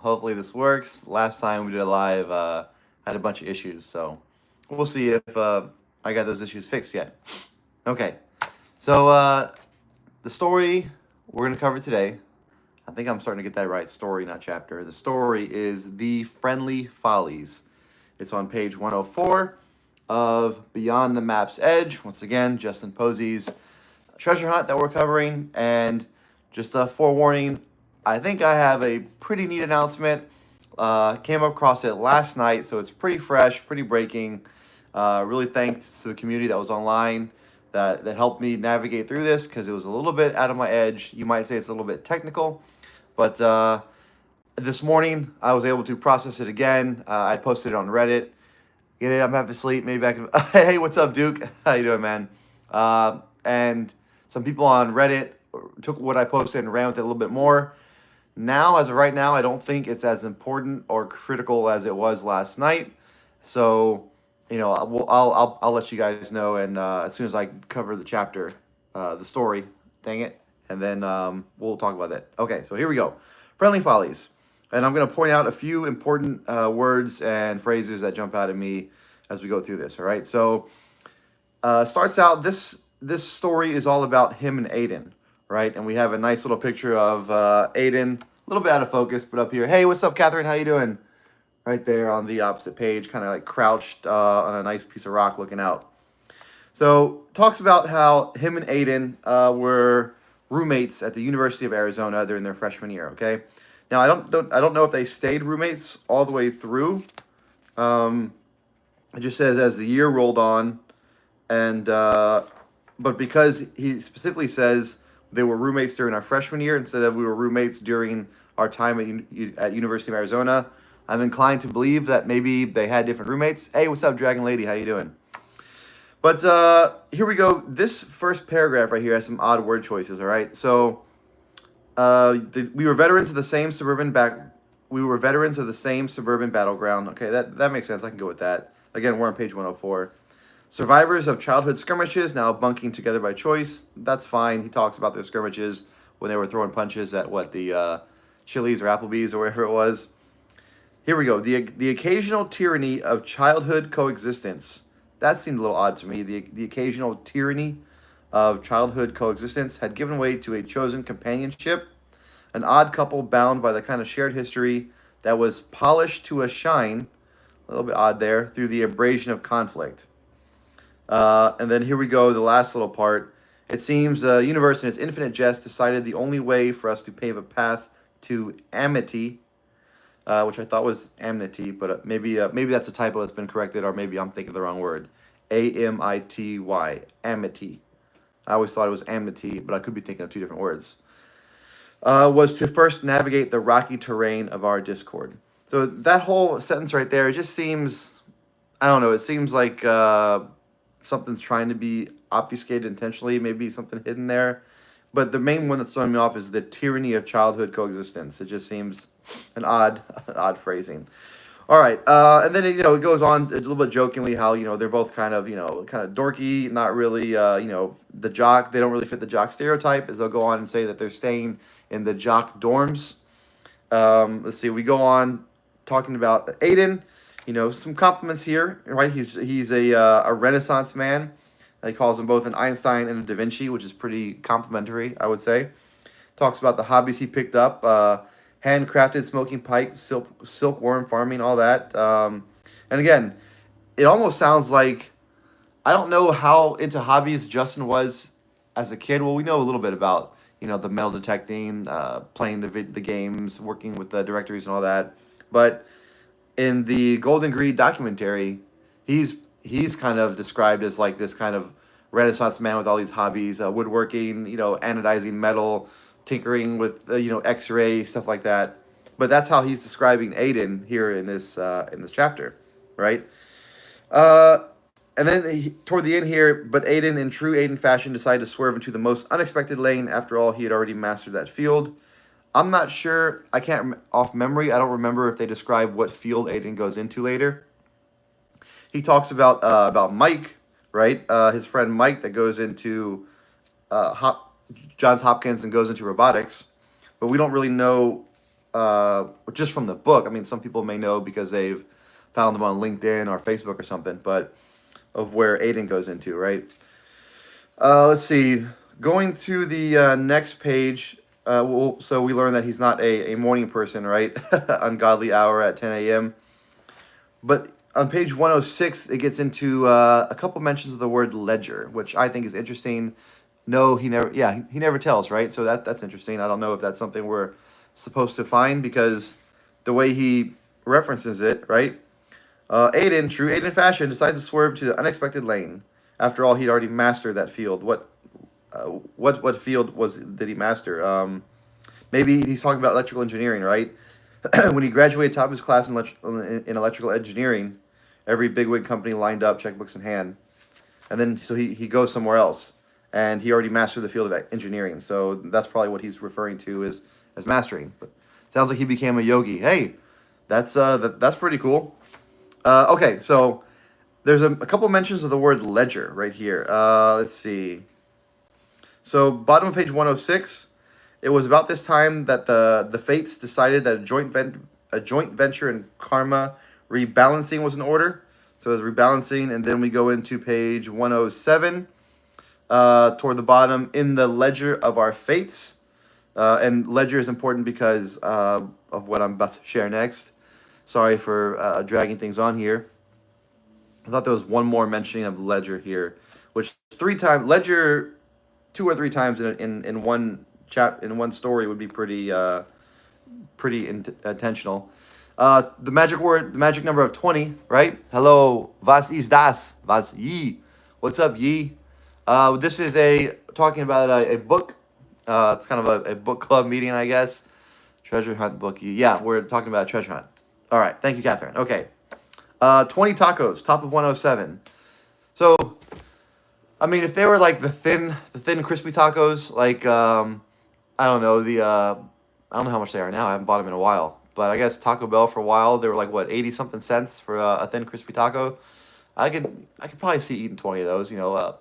Hopefully this works. Last time we did a live, had a bunch of issues, so we'll see if I got those issues fixed yet. Okay, so the story we're gonna cover today. I think I'm starting to get that right. Story, not chapter. The story is The Friendly Follies. It's on page 104 of Beyond the Map's Edge. Once again, Justin Posey's treasure hunt that we're covering. And just a forewarning, I think I have a pretty neat announcement. Came across it last night, so it's pretty fresh, pretty breaking. Really thanks to the community that was online that helped me navigate through this because it was a little bit out of my edge. You might say it's a little bit technical, but this morning I was able to process it again. I posted it on Reddit. Get it? I'm half asleep. Maybe back. Hey, what's up, Duke? How you doing, man? And some people on Reddit took what I posted and ran with it a little bit more. Now, as of right now, I don't think it's as important or critical as it was last night. So, I'll let you guys know, and as soon as I cover the chapter, the story, dang it, and then we'll talk about that. Okay, so here we go. Friendly Follies. And I'm going to point out a few important words and phrases that jump out at me as we go through this. All right. So starts out this story is all about him and Aiden, right? And we have a nice little picture of Aiden, a little bit out of focus, but up here. Hey, what's up, Catherine? How you doing? Right there on the opposite page, kind of like crouched on a nice piece of rock, looking out. So talks about how him and Aiden were roommates at the University of Arizona during their freshman year. Okay. Now I don't know if they stayed roommates all the way through. Um, it just says as the year rolled on, and but because he specifically says they were roommates during our freshman year instead of we were roommates during our time at University of Arizona, I'm inclined to believe that maybe they had different roommates. Hey, what's up, Dragon Lady? How you doing? But here we go. This first paragraph right here has some odd word choices. All right, so. We were veterans of the same suburban We were veterans of the same suburban battleground. Okay, that makes sense. I can go with that. Again, we're on page 104. Survivors of childhood skirmishes now bunking together by choice. That's fine. He talks about their skirmishes when they were throwing punches at the Chili's or Applebee's or wherever it was. Here we go. The occasional tyranny of childhood coexistence. That seemed a little odd to me. The occasional tyranny of childhood coexistence had given way to a chosen companionship, an odd couple bound by the kind of shared history that was polished to a shine, a little bit odd there, through the abrasion of conflict. And then here we go, the last little part. It seems the universe in its infinite jest decided the only way for us to pave a path to amity, which I thought was amity, but maybe that's a typo that's been corrected, or maybe I'm thinking the wrong word. Amity, amity. I always thought it was amity, but I could be thinking of two different words. Was to first navigate the rocky terrain of our discord. So that whole sentence right there, it just seems, I don't know, it seems like something's trying to be obfuscated intentionally, maybe something hidden there. But the main one that's throwing me off is the tyranny of childhood coexistence. It just seems an odd, odd phrasing. All right, and then it goes on a little bit jokingly how they're both kind of dorky, not really the jock. They don't really fit the jock stereotype, as they'll go on and say that they're staying in the jock dorms. Let's see, we go on talking about Aiden. Some compliments here, right? He's a Renaissance man. He calls him both an Einstein and a Da Vinci, which is pretty complimentary, I would say. Talks about the hobbies he picked up. Handcrafted smoking pipe, silkworm farming, all that. And again, it almost sounds like, I don't know how into hobbies Justin was as a kid. Well, we know a little bit about the metal detecting, playing the games, working with the directories and all that. But in the Golden Greed documentary, he's kind of described as like this kind of Renaissance man with all these hobbies, woodworking, anodizing metal, tinkering with X-ray stuff like that. But that's how he's describing Aiden here in this chapter, right? And then toward the end here, but Aiden, in true Aiden fashion, decided to swerve into the most unexpected lane. After all, he had already mastered that field. I'm not sure. I can't off memory. I don't remember if they describe what field Aiden goes into later. He talks about Mike, right? His friend Mike that goes into Johns Hopkins and goes into robotics, but we don't really know just from the book. I mean, some people may know because they've found them on LinkedIn or Facebook or something, but of where Aiden goes into, right? Let's see. Going to the next page, so we learn that he's not a morning person, right? Ungodly hour at 10 a.m. But on page 106, it gets into a couple mentions of the word ledger, which I think is interesting. No, he never. Yeah, he never tells, right? So that's interesting. I don't know if that's something we're supposed to find because the way he references it, right? Aiden, true Aiden fashion, decides to swerve to the unexpected lane. After all, he'd already mastered that field. What field did he master? Maybe he's talking about electrical engineering, right? When he graduated top of his class in electrical engineering, every bigwig company lined up, checkbooks in hand, and then so he goes somewhere else, and he already mastered the field of engineering. So that's probably what he's referring to as mastering. But sounds like he became a yogi. Hey, that's pretty cool. Okay, so there's a couple mentions of the word ledger right here. Let's see. So bottom of page 106, it was about this time that the fates decided that a joint venture in karma rebalancing was in order. So it was rebalancing, and then we go into page 107, toward the bottom, in the ledger of our fates. And ledger is important because of what I'm about to share next. Sorry for dragging things on here. I thought there was one more mentioning of ledger here, which three times ledger, 2 or 3 times in one story would be pretty intentional. The magic number of 20, right? Hello, was ist das? Was ye? What's up, ye? This is talking about a book. It's kind of a book club meeting, I guess. Treasure hunt book. Yeah, we're talking about a treasure hunt. All right, thank you, Catherine. Okay, 20 tacos, top of 107. So, I mean, if they were like the thin crispy tacos, like I don't know I don't know how much they are now. I haven't bought them in a while, but I guess Taco Bell for a while they were like what 80 something cents for a thin crispy taco. I could probably see eating 20 of those. You know,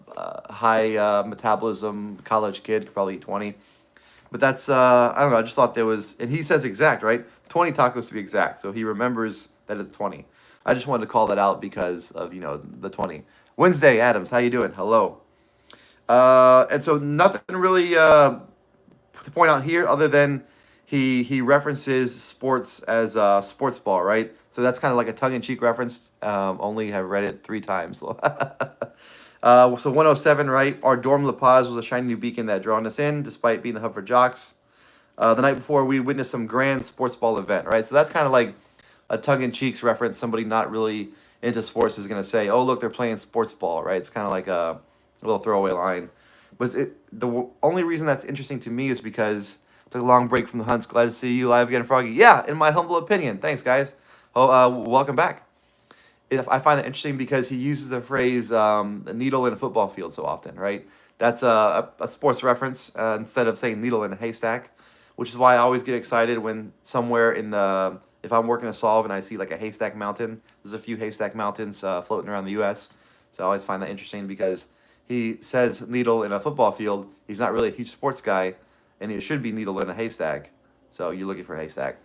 high metabolism college kid could probably eat 20. But that's I don't know. I just thought there was, and he says exact, right? 20 tacos to be exact. So he remembers that it's 20. I just wanted to call that out because of the 20. Wednesday Adams, how you doing? Hello. And so nothing really to point out here other than he references sports as sports ball, right? So that's kind of like a tongue-in-cheek reference. Only have read it 3 times. So 107, right? Our dorm La Paz was a shiny new beacon that had drawn us in, despite being the hub for jocks. The night before, we witnessed some grand sports ball event, right? So that's kind of like a tongue-in-cheek reference. Somebody not really into sports is going to say, oh, look, they're playing sports ball, right? It's kind of like a little throwaway line. But the only reason that's interesting to me is because I took a long break from the hunts. Glad to see you live again, Froggy. Yeah, in my humble opinion. Thanks, guys. Oh, welcome back. I find it interesting because he uses the phrase "a needle in a football field" so often, right? That's a sports reference instead of saying "needle in a haystack," which is why I always get excited when somewhere if I'm working a solve and I see like a haystack mountain. There's a few haystack mountains floating around the U.S., so I always find that interesting because he says needle in a football field. He's not really a huge sports guy, and it should be needle in a haystack. So you're looking for a haystack.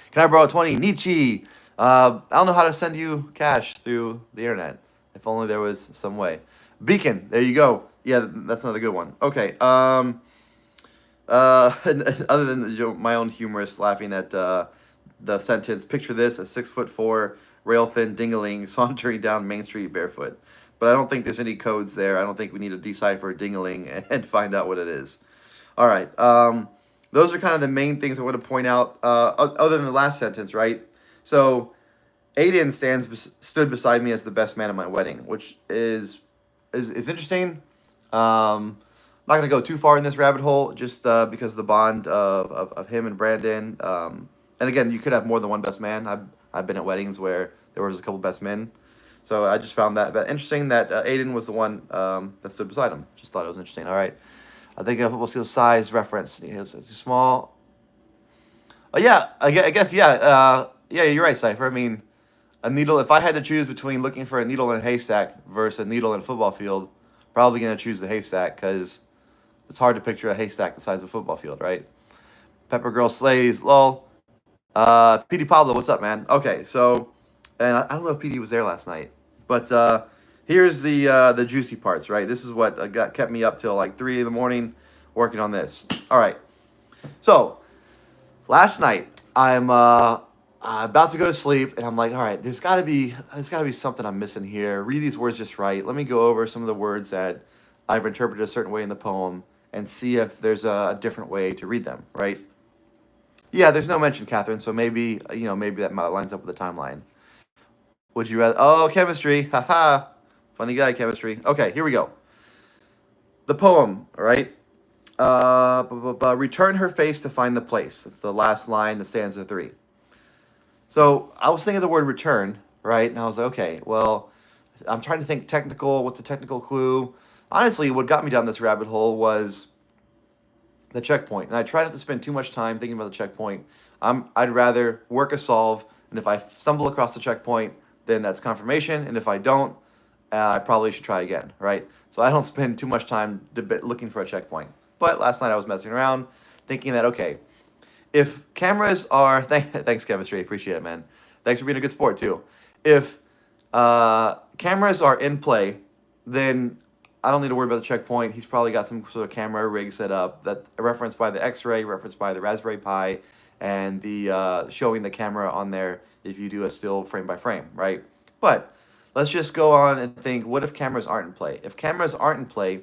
Can I borrow 20? Nietzsche. I don't know how to send you cash through the internet. If only there was some way. Beacon. There you go. Yeah, that's another good one. Okay. Other than my own humorous laughing at the sentence, picture this: a 6'4", rail-thin dingaling sauntering down Main Street barefoot. But I don't think there's any codes there. I don't think we need to decipher dingaling and find out what it is. All right. Those are kind of the main things I want to point out, other than the last sentence, right? So, Aiden stood beside me as the best man at my wedding, which is interesting. Not going to go too far in this rabbit hole, just because of the bond of him and Brandon. And again, you could have more than one best man. I've been at weddings where there was a couple best men. So I just found that interesting that Aiden was the one that stood beside him. Just thought it was interesting. All right. I think a football field size reference. It's small. Oh, yeah. I guess, yeah. Yeah, you're right, Cypher. I mean, a needle. If I had to choose between looking for a needle in a haystack versus a needle in a football field, probably going to choose the haystack because it's hard to picture a haystack the size of a football field, right? Pepper Girl slays. Lol. PD Pablo, what's up, man? Okay, so, and I don't know if PD was there last night, but here's the juicy parts, right? This is what kept me up till like 3 in the morning working on this. All right, so last night I'm about to go to sleep, and I'm like, all right, there's got to be something I'm missing here. Read these words just right. Let me go over some of the words that I've interpreted a certain way in the poem and see if there's a different way to read them, right? Yeah, there's no mention, Catherine, so maybe, maybe that lines up with the timeline. Would you rather? Oh, chemistry. Haha. Funny guy, chemistry. Okay, here we go. The poem, all right? Return her face to find the place. That's the last line of stanza 3. So I was thinking of the word return, right? And I was like, okay, well, I'm trying to think technical. What's a technical clue? Honestly, what got me down this rabbit hole was the checkpoint. And I try not to spend too much time thinking about the checkpoint. I'd rather work a solve, and if I stumble across the checkpoint, then that's confirmation. And if I don't, I probably should try again, right? So I don't spend too much time looking for a checkpoint. But last night I was messing around, thinking that, okay, if cameras are... Thanks, chemistry. Appreciate it, man. Thanks for being a good sport, too. If cameras are in play, then I don't need to worry about the checkpoint. He's probably got some sort of camera rig set up that referenced by the X-ray, referenced by the Raspberry Pi, and the showing the camera on there if you do a still frame by frame, right? But let's just go on and think, what if cameras aren't in play? If cameras aren't in play,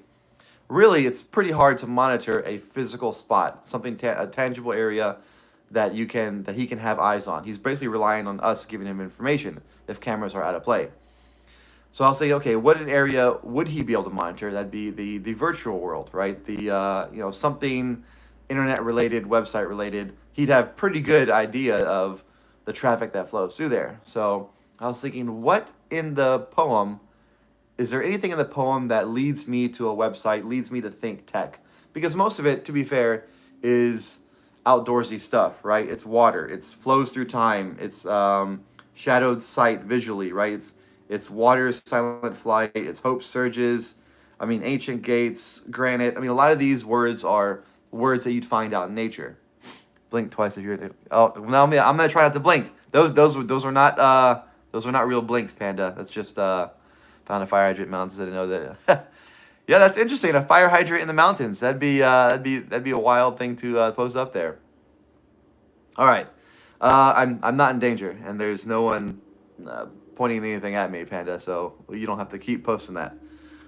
really it's pretty hard to monitor a physical spot, something a tangible area that he can have eyes on. He's basically relying on us giving him information if cameras are out of play. So I'll say, okay, what an area would he be able to monitor? That'd be the virtual world, right? The something internet related, website related. He'd have pretty good idea of the traffic that flows through there. So I was thinking, what in the poem, is there anything in the poem that leads me to a website, leads me to think tech? Because most of it, to be fair, is outdoorsy stuff, right? It's water, it flows through time, it's shadowed sight visually, right? It's water's silent flight, it's hope surges, ancient gates, granite. A lot of these words are words that you'd find out in nature. Blink twice if you're... Oh, now I'm gonna try not to blink. Those were not real blinks, Panda. That's just found a fire hydrant in the mountains. I didn't know that. Yeah, that's interesting. A fire hydrant in the mountains. That'd be a wild thing to post up there. All right, I'm not in danger, and there's no one pointing anything at me, Panda, so you don't have to keep posting that.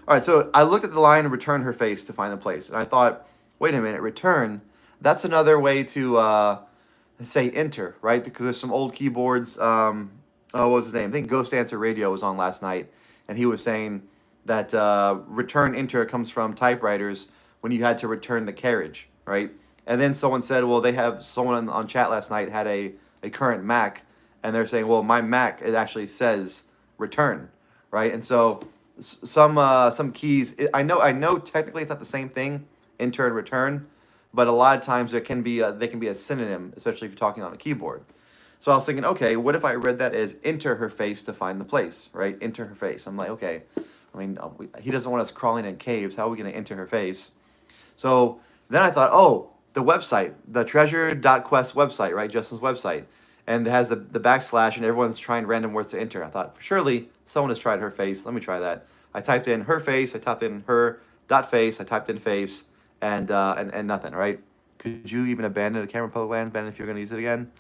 All right, so I looked at the line return her face to find the place, and I thought, wait a minute, return, that's another way to say enter, right? Because there's some old keyboards, what was his name? I think Ghost Answer Radio was on last night, and he was saying that return enter comes from typewriters when you had to return the carriage, right? And then someone said, well, someone on chat last night had a current Mac, and they're saying, well, my Mac, it actually says return, right? And so some keys, I know technically it's not the same thing, enter and return, but a lot of times they can be a synonym, especially if you're talking on a keyboard. So I was thinking, okay, what if I read that as enter her face to find the place, right? Enter her face. I'm like, okay, he doesn't want us crawling in caves. How are we going to enter her face? So then I thought, oh, the website, the treasure.quest website, right? Justin's website. And it has the backslash, and everyone's trying random words to enter. I thought, surely someone has tried her face. Let me try that. I typed in her face. I typed in her dot face. I typed in face, and nothing, right? Could you even abandon a camera public land, Ben, if you're going to use it again?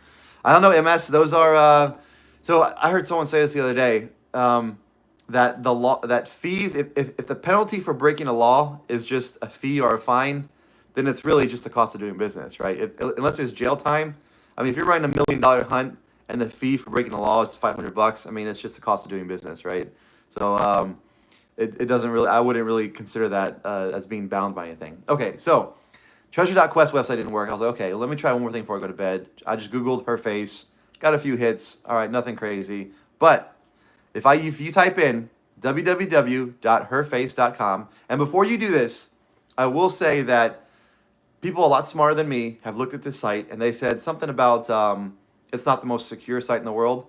I don't know, MS. Those are... So I heard someone say this the other day, that the law, that fees, if the penalty for breaking a law is just a fee or a fine, then it's really just the cost of doing business, right? Unless there's jail time. If you're running $1 million hunt and the fee for breaking the law is $500, it's just the cost of doing business, right? So it doesn't really, I wouldn't really consider that as being bound by anything. Okay, so treasure.quest website didn't work. I was like, okay, let me try one more thing before I go to bed. I just Googled her face, got a few hits. All right, nothing crazy. But if you type in www.herface.com, and before you do this, I will say that people a lot smarter than me have looked at this site, and they said something about it's not the most secure site in the world.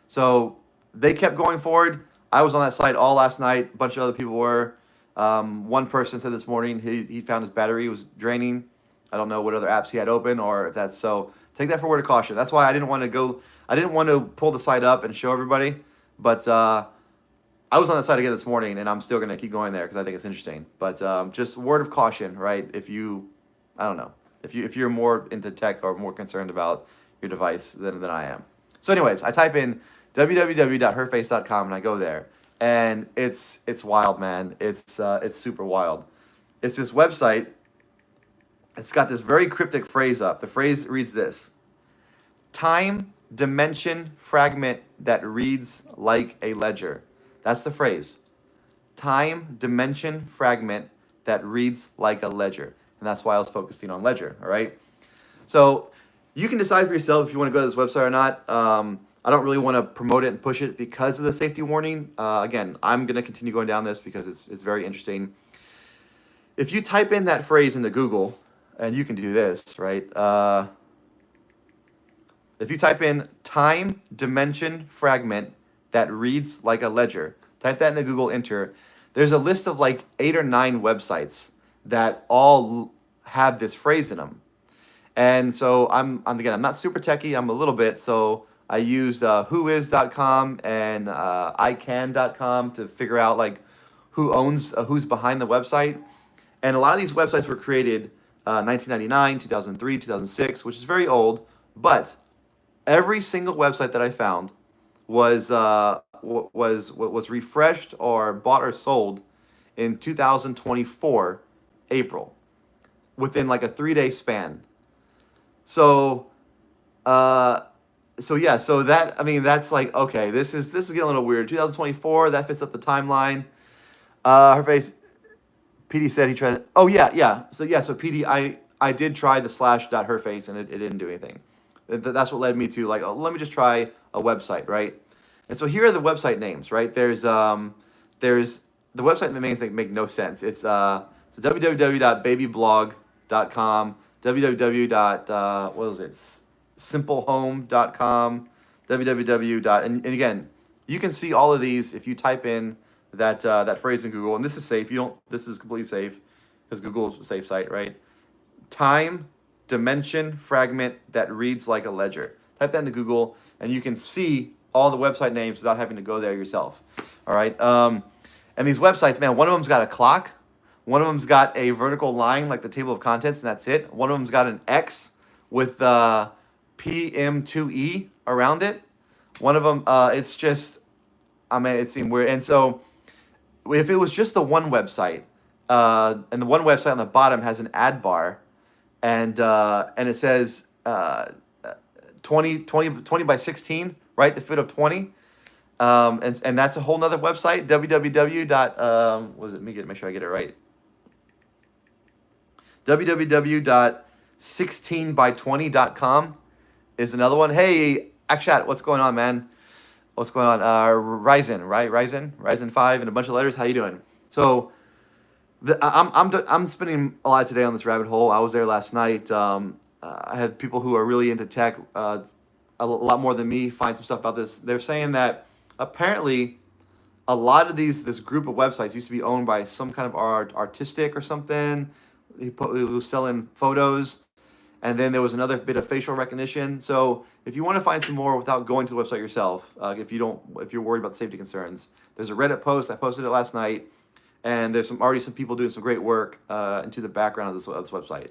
So they kept going forward. I was on that site all last night. A bunch of other people were. One person said this morning he found his battery was draining, I don't know what other apps he had open, or if that's so. Take that for a word of caution. That's why I didn't want to go. I didn't want to pull the site up and show everybody, but I was on the site again this morning, and I'm still gonna keep going there because I think it's interesting. But just word of caution, right? If you, I don't know, if you're more into tech or more concerned about your device than I am. So, anyways, I type in www.herface.com and I go there, and it's wild, man. It's super wild. It's this website. It's got this very cryptic phrase up. The phrase reads this: time dimension fragment that reads like a ledger. That's the phrase. Time dimension fragment that reads like a ledger. And that's why I was focusing on ledger, all right? So you can decide for yourself if you want to go to this website or not. I don't really want to promote it and push it because of the safety warning. Again, I'm going to continue going down this because it's very interesting. If you type in that phrase into Google, and you can do this, right? If you type in time dimension fragment that reads like a ledger, type that into Google, enter. There's a list of like 8 or 9 websites that all have this phrase in them. And so I'm not super techie, I'm a little bit, so I used whois.com and ican.com to figure out like who's behind the website. And a lot of these websites were created 1999, 2003, 2006, which is very old, but every single website that I found was refreshed or bought or sold in 2024 April, within like a 3-day span. So so that, I mean, that's like, okay, this is getting a little weird. 2024, that fits up the timeline. Her face. PD said he tried. Oh yeah. So PD, I did try the /.herface and it didn't do anything. That's what led me to like, oh, let me just try a website, right? And so here are the website names, right? There's the website names that make no sense. It's www.babyblog.com, what was it? Simplehome.com, and again, you can see all of these if you type in that phrase in Google, and this is safe. This is completely safe because Google's a safe site, right? Time dimension fragment that reads like a ledger. Type that into Google, and you can see all the website names without having to go there yourself. All right. And these websites, man, one of them's got a clock. One of them's got a vertical line like the table of contents, and that's it. One of them's got an X with PM2E around it. One of them, it's just, I mean, it seemed weird. And so if it was just the one website, and the one website on the bottom has an ad bar, and it says 20 by 16, right? The foot of 20. And that's a whole nother website, www. What is it? Make sure I get it right. www.16by20.com is another one. Hey, Akshat, what's going on, man? What's going on? Ryzen, right? Ryzen 5 and a bunch of letters. How you doing? So, I'm spending a lot today on this rabbit hole. I was there last night. I had people who are really into tech, a lot more than me, find some stuff about this. They're saying that apparently a lot of this group of websites used to be owned by some kind of artistic or something. He was selling photos, and then there was another bit of facial recognition. So if you want to find some more without going to the website yourself, if you're worried about safety concerns, there's a Reddit post. I posted it last night, and there's already some people doing some great work into the background of this website.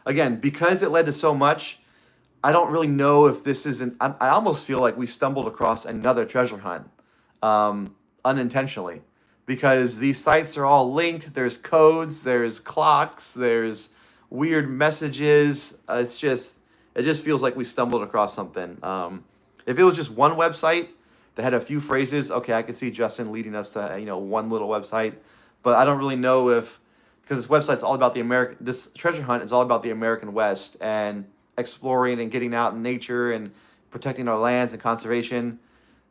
Again, because it led to so much, I don't really know if this isn't. I almost feel like we stumbled across another treasure hunt, unintentionally, because these sites are all linked. There's codes, there's clocks, there's weird messages. It just feels like we stumbled across something. If it was just one website that had a few phrases, okay, I could see Justin leading us to one little website, but I don't really know if, because this website's all about this treasure hunt is all about the American West and exploring and getting out in nature and protecting our lands and conservation.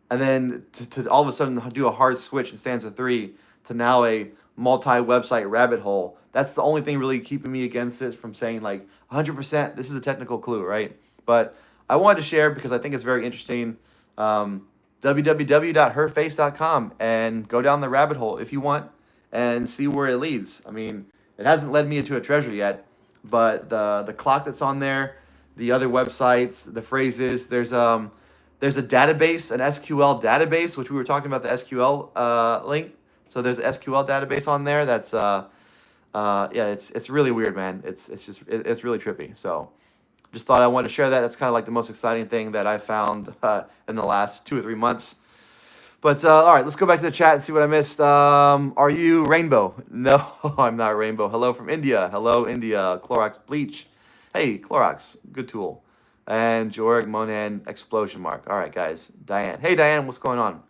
And then to all of a sudden do a hard switch in stanza 3 to now a multi-website rabbit hole. That's the only thing really keeping me against this from saying like 100% this is a technical clue, right? But I wanted to share because I think it's very interesting. www.herface.com and go down the rabbit hole if you want and see where it leads. I mean, it hasn't led me into a treasure yet, but the clock that's on there, the other websites, the phrases. There's a database, an SQL database, which we were talking about the SQL link. So there's an SQL database on there. That's yeah, it's really weird, man. It's really trippy. So just thought I wanted to share that. That's kind of like the most exciting thing that I found in the last 2 or 3 months. But all right, let's go back to the chat and see what I missed. Are you Rainbow? No, I'm not Rainbow. Hello from India. Hello, India. Clorox Bleach. Hey, Clorox, good tool. And Jorg Monan Explosion Mark. All right, guys. Diane. Hey, Diane, what's going on?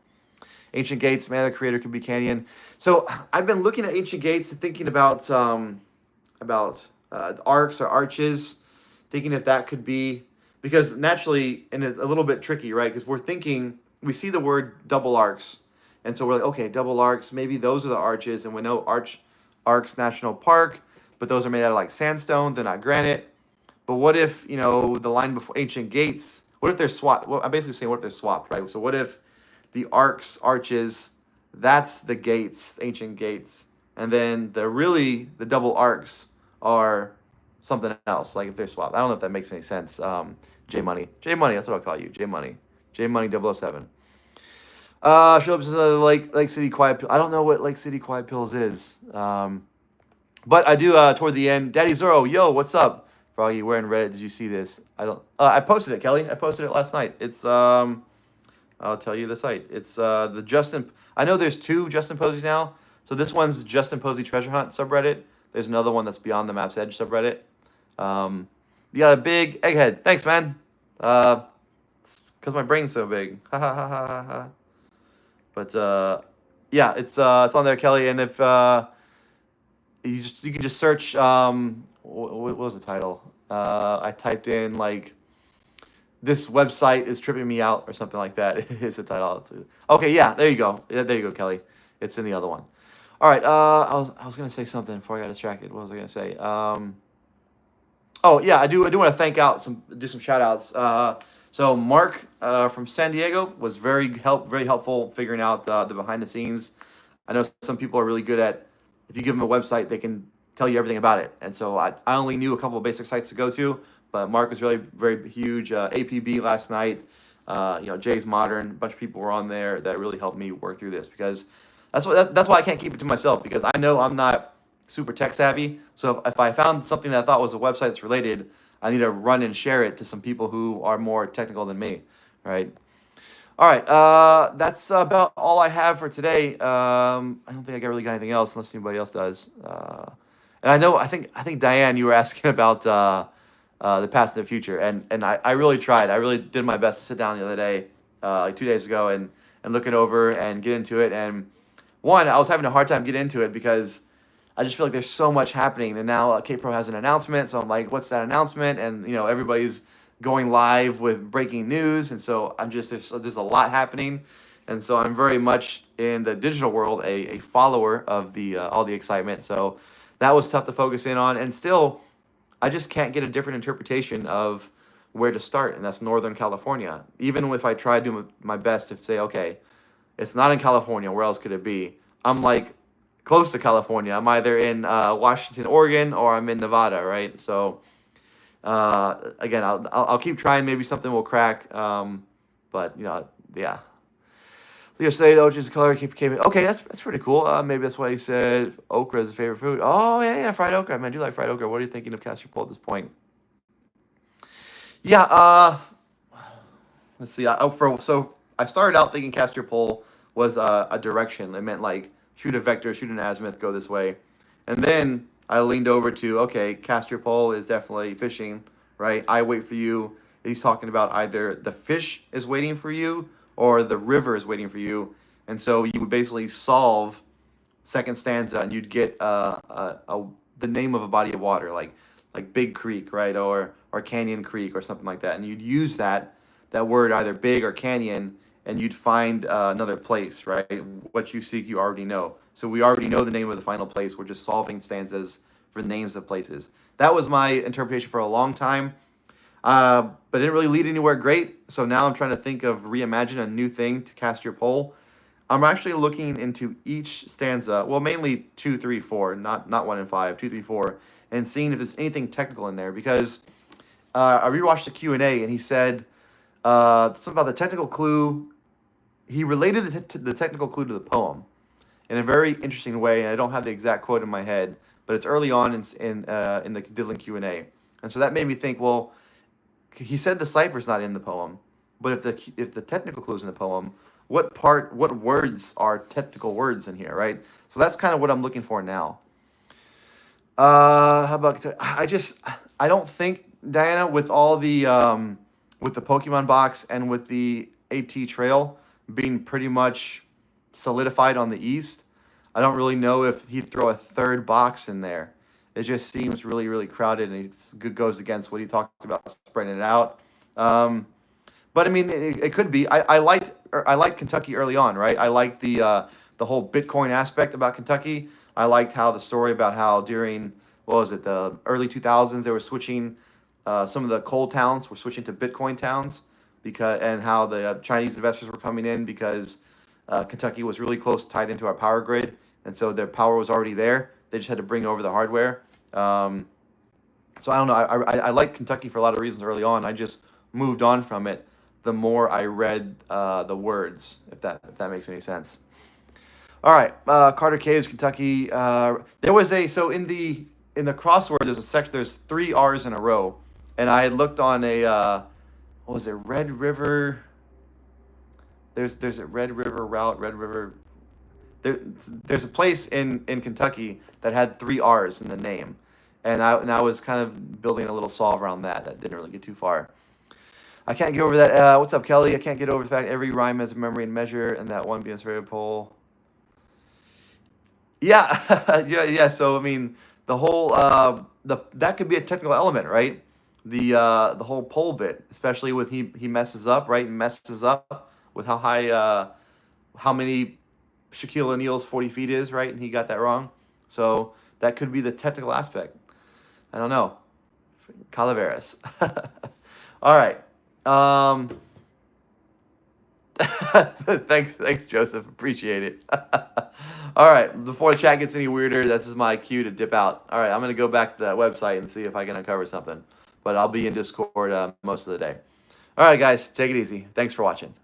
Ancient Gates, man, the creator could be Canyon. So I've been looking at Ancient Gates and thinking about arcs or arches, thinking if that could be, because naturally, and it's a little bit tricky, right? Because we're thinking, we see the word double arcs, and so we're like, okay, double arcs, maybe those are the arches, and we know Arcs National Park, but those are made out of like sandstone, they're not granite. But what if, the line before Ancient Gates, what if they're swapped? Well, I'm basically saying what if they're swapped, right? So what if the arches, that's the gates, Ancient Gates, and then the double arcs are something else, like if they're swapped. I don't know if that makes any sense. J Money, that's what I'll call you, J Money 007. Show up says Lake City Quiet Pills. I don't know what Lake City Quiet Pills is. But I do toward the end. Daddy Zoro, yo, what's up? For all you wearing Reddit, did you see this? I don't. I posted it, Kelly. I posted it last night. It's I'll tell you the site. It's the Justin. I know there's 2 Justin Posies now. So this one's Justin Posey Treasure Hunt subreddit. There's another one that's Beyond the Map's Edge subreddit. You got a big egghead. Thanks, man. Because my brain's so big. Ha ha ha ha ha ha. But yeah, it's on there, Kelly. And if you can just search what was the title? I typed in like, this website is tripping me out or something like that. Is the title. Okay, yeah, there you go. Yeah, there you go, Kelly. It's in the other one. All right. I was gonna say something before I got distracted. What was I gonna say? Oh yeah, I do want to do some shout outs. So Mark from San Diego was very helpful figuring out the behind the scenes. I know some people are really good at, if you give them a website, they can tell you everything about it. And so I only knew a couple of basic sites to go to, but Mark was really very huge. APB last night, Jay's Modern, a bunch of people were on there that really helped me work through this, because that's why I can't keep it to myself, because I know I'm not super tech savvy. So if I found something that I thought was a website that's related, I need to run and share it to some people who are more technical than me, right? All right, that's about all I have for today. I don't think I really got anything else, unless anybody else does. And I think Diane, you were asking about the past and the future, and I really tried. I really did my best to sit down the other day, like 2 days ago, and look it over and get into it. And one, I was having a hard time getting into it because I just feel like there's so much happening, and now K-Pro has an announcement, so I'm like, what's that announcement? And everybody's going live with breaking news, and so there's a lot happening, and so I'm very much in the digital world a follower of the all the excitement. So that was tough to focus in on, and still I just can't get a different interpretation of where to start, and that's Northern California. Even if I try to do my best to say, okay, it's not in California, where else could it be? I'm like close to California. I'm either in Washington, Oregon, or I'm in Nevada, right? So again, I'll keep trying. Maybe something will crack. But yeah. Leo say the is color came. Okay, that's pretty cool. Maybe that's why he said okra is his favorite food. Oh yeah, fried okra. Man, I do like fried okra. What are you thinking of castor pole at this point? Yeah. Let's see. So I started out thinking castor pole was a direction. It meant like shoot a vector, shoot an azimuth, go this way, and then I leaned over to, okay, castor pole is definitely fishing, right? I wait for you. He's talking about either the fish is waiting for you or the river is waiting for you. And so you would basically solve second stanza, and you'd get the name of a body of water, like Big Creek, right? Or Canyon Creek or something like that. And you'd use that word, either big or canyon, and you'd find another place, right? What you seek, you already know. So we already know the name of the final place. We're just solving stanzas for names of places. That was my interpretation for a long time, but it didn't really lead anywhere great. So now I'm trying to think of reimagine a new thing to cast your pole. I'm actually looking into each stanza, well, mainly 2, 3, 4, not 1 and 5, 2, 3, 4, and seeing if there's anything technical in there, because I rewatched the Q&A and he said something about the technical clue. He related the technical clue to the poem in a very interesting way, and I don't have the exact quote in my head, but it's early on in the Dylan Q&A, and so that made me think, well, he said the cipher's not in the poem, but if the technical clue's in the poem, what words are technical words in here, right? So that's kind of what I'm looking for now. How about I don't think, Diana, with all the with the Pokemon box and with the AT Trail being pretty much solidified on the East, I don't really know if he'd throw a third box in there. It just seems really, really crowded, and it goes against what he talked about, spreading it out. But I mean, it could be. I liked Kentucky early on, right? I liked the whole Bitcoin aspect about Kentucky. I liked how the story about how during, what was it, the early 2000s, they were switching, some of the coal towns were switching to Bitcoin towns, and how the Chinese investors were coming in because Kentucky was really close, tied into our power grid, and so their power was already there. They just had to bring over the hardware. So I don't know. I like Kentucky for a lot of reasons early on. I just moved on from it the more I read the words, if that makes any sense. All right, Carter Caves, Kentucky. There was in the crossword. There's 3 R's in a row, and I had looked on a what was it, Red River. There's a Red River route, Red River. There's a place in Kentucky that had 3 R's in the name, and I was kind of building a little solve around that. That didn't really get too far. I can't get over that. What's up, Kelly? I can't get over the fact every rhyme has a memory and measure, and that one being a stereo pole. Yeah, yeah. So I mean, the whole that could be a technical element, right? The whole pole bit, especially with he messes up, right? Messes up with how high how many Shaquille O'Neal's 40 feet is, right? And he got that wrong. So that could be the technical aspect. I don't know. Calaveras. All right. Thanks, Joseph. Appreciate it. All right. Before the chat gets any weirder, this is my cue to dip out. All right. I'm going to go back to that website and see if I can uncover something. But I'll be in Discord most of the day. All right, guys. Take it easy. Thanks for watching.